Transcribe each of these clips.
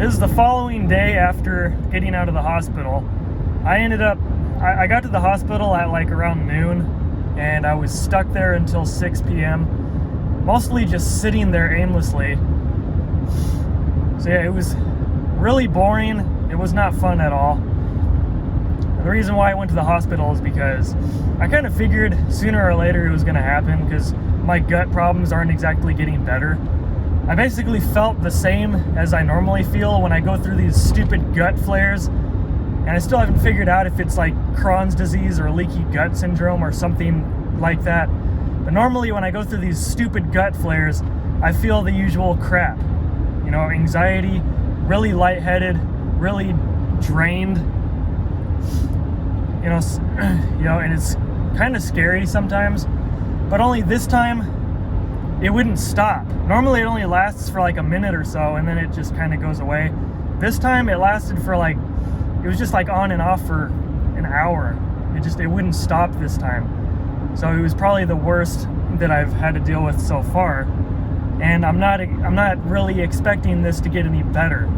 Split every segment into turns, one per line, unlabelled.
was the following day after getting out of the hospital. I got to the hospital at like around noon, and I was stuck there until 6 p.m. Mostly just sitting there aimlessly. So yeah, it was really boring. It was not fun at all. The reason why I went to the hospital is because I kind of figured sooner or later it was going to happen, because my gut problems aren't exactly getting better. I basically felt the same as I normally feel when I go through these stupid gut flares, and I still haven't figured out if it's like Crohn's disease or leaky gut syndrome or something like that. But normally when I go through these stupid gut flares, I feel the usual crap. You know, anxiety, really lightheaded, really drained. You know, and it's kind of scary sometimes. But only this time, it wouldn't stop. Normally it only lasts for like a minute or so, and then it just kind of goes away. This time it lasted for like, it was just like on and off for an hour. It wouldn't stop this time. So it was probably the worst that I've had to deal with so far. And I'm not really expecting this to get any better.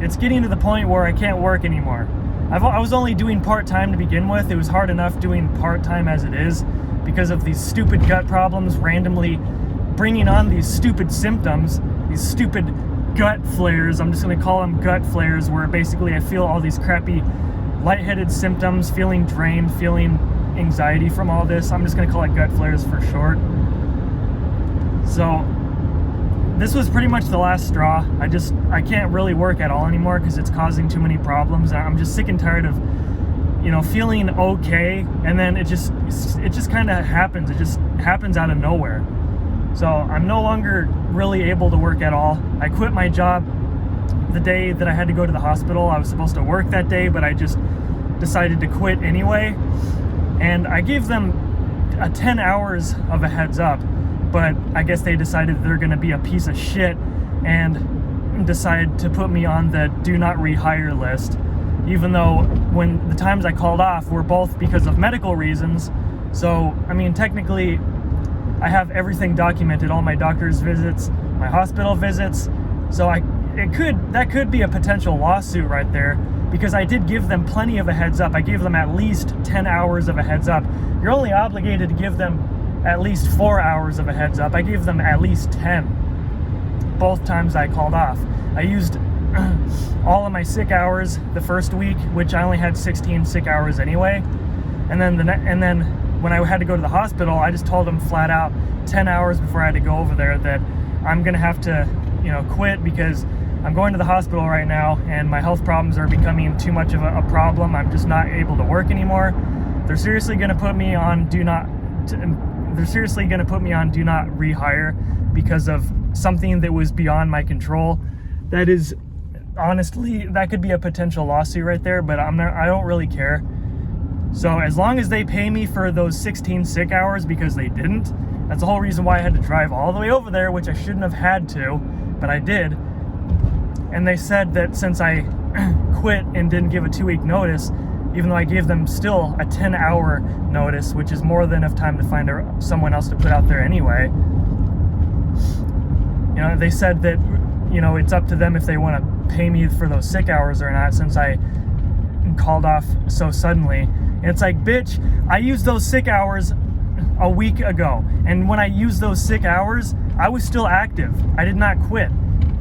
It's getting to the point where I can't work anymore. I was only doing part-time to begin with. It was hard enough doing part-time as it is, because of these stupid gut problems randomly bringing on these stupid symptoms, these stupid gut flares. I'm just going to call them gut flares, where basically I feel all these crappy lightheaded symptoms, feeling drained, feeling anxiety from all this. I'm just going to call it gut flares for short. So this was pretty much the last straw. I can't really work at all anymore because it's causing too many problems. I'm just sick and tired of, you know, feeling okay, and then it just kind of happens. It just happens out of nowhere. So I'm no longer really able to work at all. I quit my job the day that I had to go to the hospital. I was supposed to work that day, but I just decided to quit anyway. And I gave them 10 hours of a heads up, but I guess they decided they're going to be a piece of shit and decide to put me on the do not rehire list, even though when the times I called off were both because of medical reasons. So, I mean, technically, I have everything documented, all my doctor's visits, my hospital visits. So that could be a potential lawsuit right there, because I did give them plenty of a heads up. I gave them at least 10 hours of a heads up. You're only obligated to give them at least 4 hours of a heads up. I gave them at least 10, both times I called off. I used all of my sick hours the first week, which I only had 16 sick hours anyway. And then when I had to go to the hospital, I just told them flat out 10 hours before I had to go over there that I'm gonna have to, you know, quit because I'm going to the hospital right now and my health problems are becoming too much of a problem. I'm just not able to work anymore. They're seriously gonna put me on do not rehire because of something that was beyond my control. That is, honestly, that could be a potential lawsuit right there, but I don't really care. So as long as they pay me for those 16 sick hours, because they didn't, that's the whole reason why I had to drive all the way over there, which I shouldn't have had to, but I did. And they said that since I quit and didn't give a 2-week notice, even though I gave them still a 10-hour notice, which is more than enough time to find someone else to put out there anyway, you know, they said that, you know, it's up to them if they want to pay me for those sick hours or not, since I called off so suddenly. And it's like, bitch, I used those sick hours a week ago, and when I used those sick hours, I was still active. I did not quit.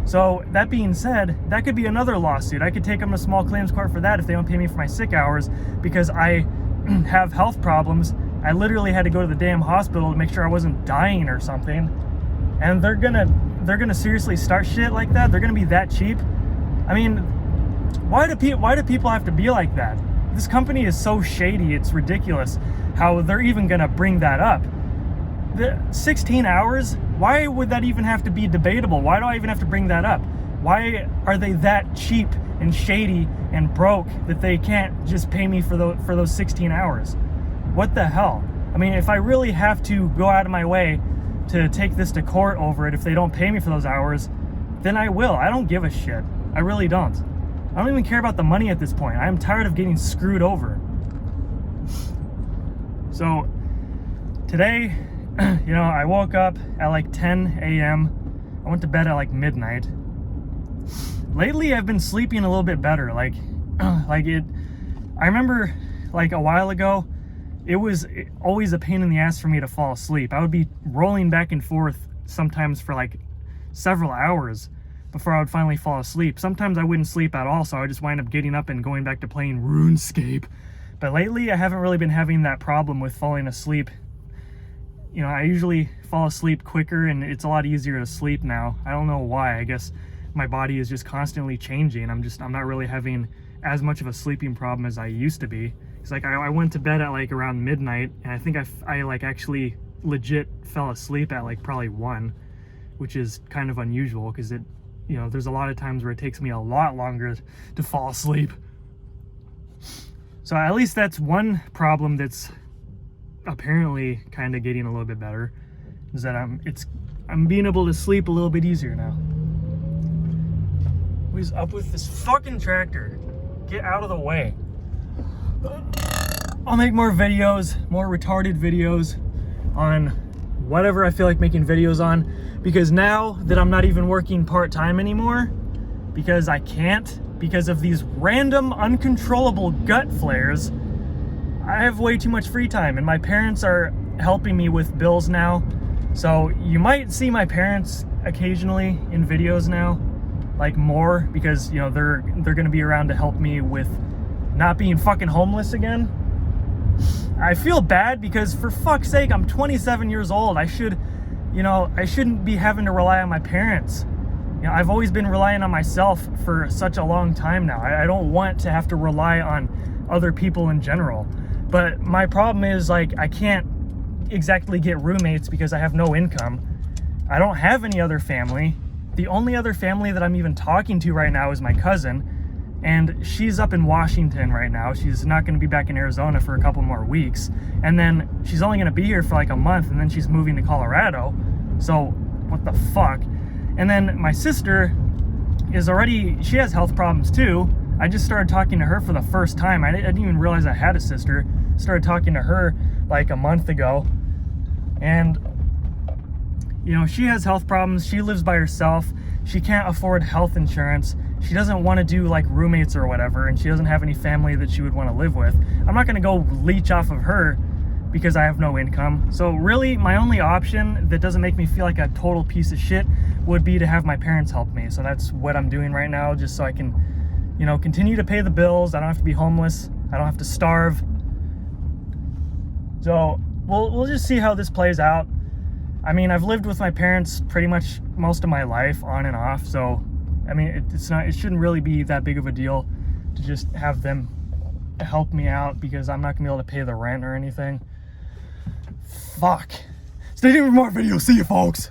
So that being said, that could be another lawsuit. I could take them to small claims court for that if they don't pay me for my sick hours, because I have health problems. I literally had to go to the damn hospital to make sure I wasn't dying or something. And they're gonna seriously start shit like that? They're gonna be that cheap? I mean, why do people have to be like that? This company is so shady, it's ridiculous how they're even gonna bring that up. The 16 hours, why would that even have to be debatable? Why do I even have to bring that up? Why are they that cheap and shady and broke that they can't just pay me for those 16 hours? What the hell? I mean, if I really have to go out of my way to take this to court over it, if they don't pay me for those hours, then I will. I don't give a shit. I really don't. I don't even care about the money at this point. I'm tired of getting screwed over. So today, you know, I woke up at like 10 a.m. I went to bed at like midnight. lately I've been sleeping a little bit better. Like I remember like a while ago, it was always a pain in the ass for me to fall asleep. I would be rolling back and forth sometimes for like several hours before I would finally fall asleep. Sometimes I wouldn't sleep at all, so I would just wind up getting up and going back to playing RuneScape. But lately, I haven't really been having that problem with falling asleep. You know, I usually fall asleep quicker, and it's a lot easier to sleep now. I don't know why. I guess my body is just constantly changing. I'm not really having as much of a sleeping problem as I used to be. It's like I went to bed at like around midnight, and I think I like actually legit fell asleep at like probably 1, which is kind of unusual because it, you know, there's a lot of times where it takes me a lot longer to fall asleep. So at least that's one problem that's apparently kind of getting a little bit better, is that I'm being able to sleep a little bit easier now. What is up with this fucking tractor? Get out of the way. I'll make more videos, more retarded videos on whatever I feel like making videos on, because now that I'm not even working part-time anymore, because I can't, because of these random uncontrollable gut flares, I have way too much free time, and my parents are helping me with bills now. So you might see my parents occasionally in videos now, like more, because you know they're gonna be around to help me with not being fucking homeless again. I feel bad because, for fuck's sake, I'm 27 years old. I shouldn't be having to rely on my parents. You know, I've always been relying on myself for such a long time now. I don't want to have to rely on other people in general. But my problem is, like, I can't exactly get roommates because I have no income. I don't have any other family. The only other family that I'm even talking to right now is my cousin, and she's up in Washington right now. She's not going to be back in Arizona for a couple more weeks, and then she's only going to be here for like a month, and then she's moving to Colorado. So what the fuck? And then my sister she has health problems too. I just started talking to her for the first time. I didn't even realize I had a sister. Started talking to her like a month ago, and you know, she has health problems. She lives by herself. She can't afford health insurance. She doesn't want to do like roommates or whatever, and she doesn't have any family that she would want to live with. I'm not going to go leech off of her because I have no income. So really, my only option that doesn't make me feel like a total piece of shit would be to have my parents help me. So that's what I'm doing right now, just so I can, you know, continue to pay the bills. I don't have to be homeless. I don't have to starve. So we'll just see how this plays out. I mean, I've lived with my parents pretty much most of my life, on and off. So, I mean, it shouldn't really be that big of a deal to just have them help me out, because I'm not gonna be able to pay the rent or anything. Fuck. Stay tuned for more videos. See you, folks.